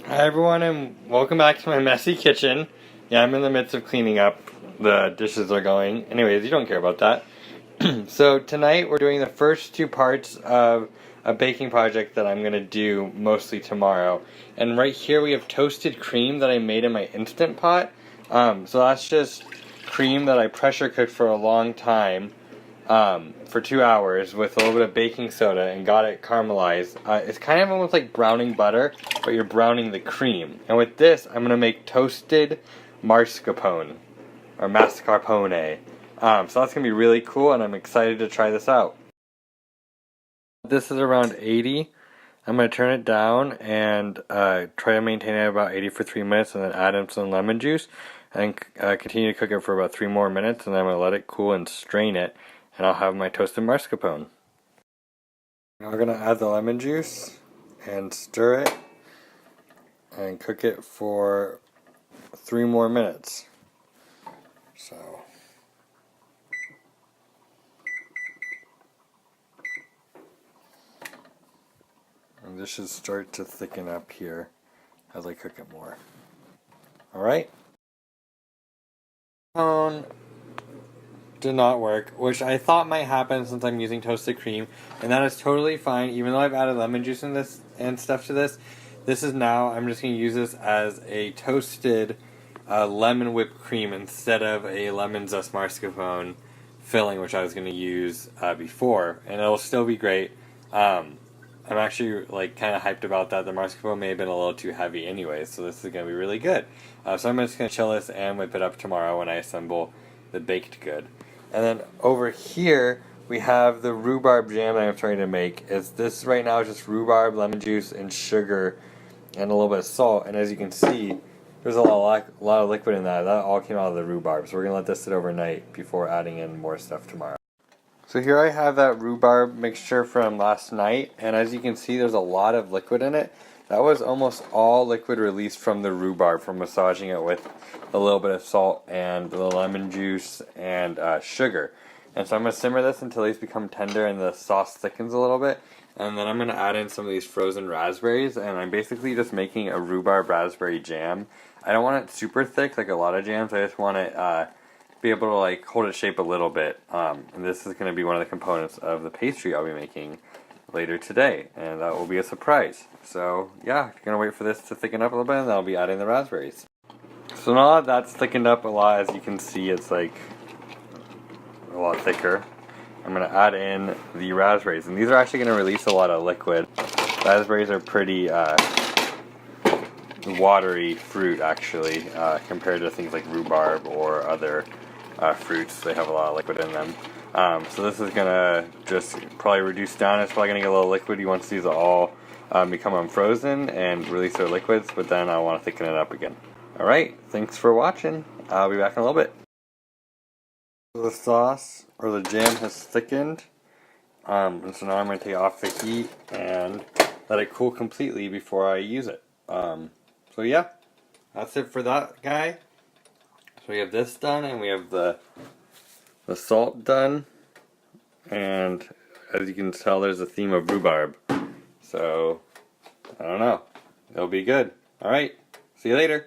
Hi everyone and welcome back to my messy kitchen. Yeah, I'm in the midst of cleaning up. The dishes are going. Anyways, you don't care about that. So tonight we're doing the first two parts of a baking project that I'm going to do mostly tomorrow. And right here we have toasted cream that I made in my Instant Pot. So that's just cream that I pressure cooked for a long time. For 2 hours with a little bit of baking soda and got it caramelized. It's kind of almost like browning butter, but you're browning the cream. And with this, I'm going to make toasted mascarpone, or mascarpone. So that's going to be really cool, and I'm excited to try this out. This is around 80. I'm going to turn it down and try to maintain it at about 80 for 3 minutes, and then add in some lemon juice, and continue to cook it for about 3 more minutes, and then I'm going to let it cool and strain it. And I'll have my toasted mascarpone. Now we're going to add the lemon juice and stir it and cook it for 3 more minutes. So and this should start to thicken up here as I cook it more. Alright. Did not work, which I thought might happen since I'm using toasted cream, and that is totally fine. Even though I've added lemon juice in this and stuff to this, this is now, I'm just going to use this as a toasted lemon whipped cream instead of a lemon zest mascarpone filling, which I was going to use before, and it'll still be great. I'm actually like kind of hyped about that. The mascarpone may have been a little too heavy anyway, so this is going to be really good. So I'm just going to chill this and whip it up tomorrow when I assemble the baked good. And then over here we have the rhubarb jam that I'm trying to make. This right now is just rhubarb, lemon juice, and sugar, and a little bit of salt. And as you can see, there's a lot of liquid in that. That all came out of the rhubarb. So we're gonna let this sit overnight before adding in more stuff tomorrow. So here I have that rhubarb mixture from last night, and as you can see, there's a lot of liquid in it. That was almost all liquid released from the rhubarb from massaging it with a little bit of salt and the lemon juice and sugar. And so I'm going to simmer this until these become tender and the sauce thickens a little bit. And then I'm going to add in some of these frozen raspberries, and I'm basically just making a rhubarb raspberry jam. I don't want it super thick like a lot of jams. I just want it be able to like hold its shape a little bit. And this is going to be one of the components of the pastry I'll be making later today, and that will be a surprise. So yeah, gonna wait for this to thicken up a little bit, and then I'll be adding the raspberries. So now that that's thickened up a lot, as you can see, it's like a lot thicker. I'm gonna add in the raspberries, and these are actually gonna release a lot of liquid. Raspberries are pretty watery fruit actually, compared to things like rhubarb or other fruits. They have a lot of liquid in them. So this is gonna just probably reduce down. It's probably gonna get a little liquidy once these all become unfrozen and release their liquids, but then I want to thicken it up again. Alright, thanks for watching. I'll be back in a little bit. The sauce, or the jam, has thickened. And so now I'm going to take it off the heat and let it cool completely before I use it. So yeah, that's it for that guy. So we have this done, and we have the salt done, and as you can tell, there's a theme of rhubarb. So I don't know, it'll be good. Alright, see you later.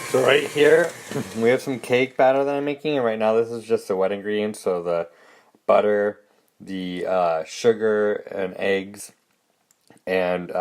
So right here we have some cake batter that I'm making, and right now this is just the wet ingredients. So the butter, the sugar and eggs, and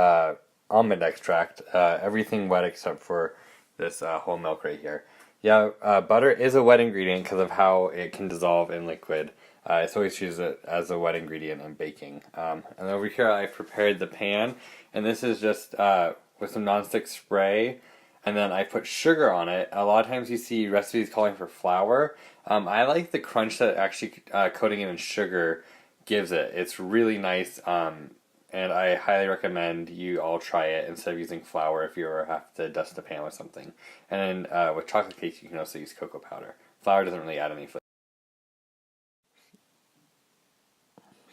almond extract, everything wet except for this whole milk right here. Yeah, butter is a wet ingredient because of how it can dissolve in liquid. I always use it as a wet ingredient in baking. And over here I've prepared the pan, and this is just with some nonstick spray, and then I put sugar on it. A lot of times you see recipes calling for flour. I like the crunch that actually coating it in sugar gives it. It's really nice, and I highly recommend you all try it instead of using flour if you ever have to dust a pan with something. And then with chocolate cakes, you can also use cocoa powder. Flour doesn't really add any flavor.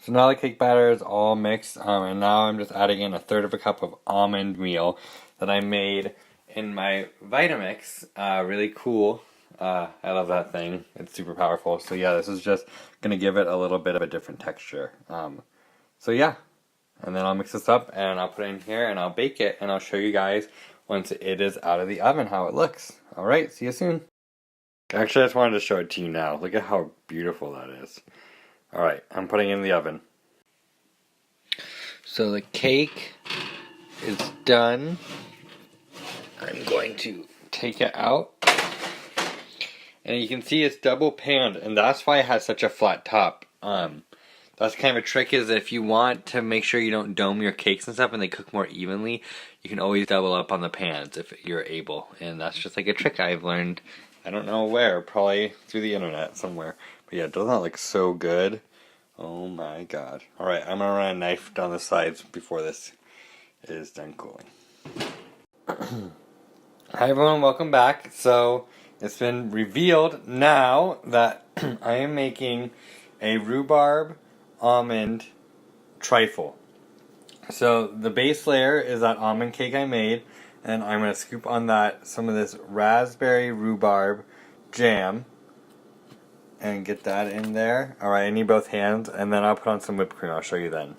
So now the cake batter is all mixed, and now I'm just adding in 1/3 of a cup of almond meal that I made in my Vitamix. Really cool. I love that thing. It's super powerful. So yeah, this is just going to give it a little bit of a different texture. So yeah. And then I'll mix this up and I'll put it in here and I'll bake it and I'll show you guys once it is out of the oven how it looks. Alright, see you soon. Actually, I just wanted to show it to you now. Look at how beautiful that is. Alright, I'm putting it in the oven. So the cake is done. I'm going to take it out. And you can see it's double panned, and that's why it has such a flat top. That's kind of a trick, is if you want to make sure you don't dome your cakes and stuff and they cook more evenly, you can always double up on the pans if you're able. And that's just like a trick I've learned, I don't know where, probably through the internet somewhere. But yeah, doesn't that look so good? Oh my god. Alright, I'm gonna run a knife down the sides before this is done cooling. Hi everyone, welcome back. So, it's been revealed now that I am making a rhubarb almond trifle. So the base layer is that almond cake I made, and I'm going to scoop on that some of this raspberry rhubarb jam and get that in there. Alright, I need both hands, and then I'll put on some whipped cream. I'll show you then.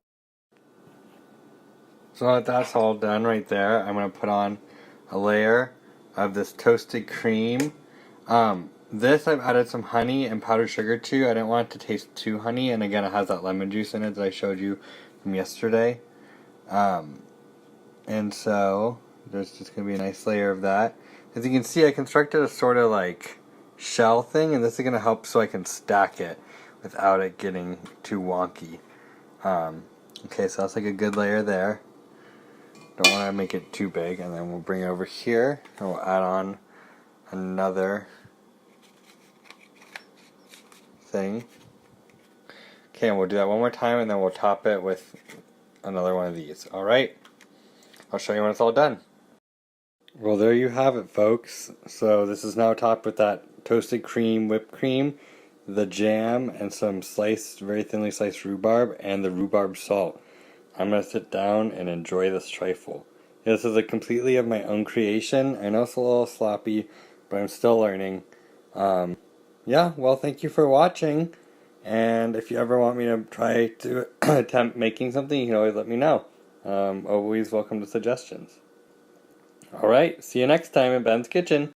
So that's all done right there. I'm going to put on a layer of this toasted cream. This I've added some honey and powdered sugar to. I didn't want it to taste too honey, and again it has that lemon juice in it that I showed you from yesterday. And so there's just going to be a nice layer of that. As you can see, I constructed a sort of like shell thing, and this is going to help so I can stack it without it getting too wonky. Okay, so that's like a good layer there. Don't want to make it too big, and then we'll bring it over here and we'll add on another thing. Okay, and we'll do that one more time, and then we'll top it with another one of these. Alright, I'll show you when it's all done. Well, there you have it, folks. So this is now topped with that toasted cream, whipped cream, the jam, and some sliced, very thinly sliced rhubarb, and the rhubarb salt. I'm going to sit down and enjoy this trifle. This is a completely of my own creation. I know it's a little sloppy, but I'm still learning. Yeah, well, thank you for watching, and if you ever want me to try to attempt making something, you can always let me know. Always welcome to suggestions. Alright, see you next time in Ben's Kitchen.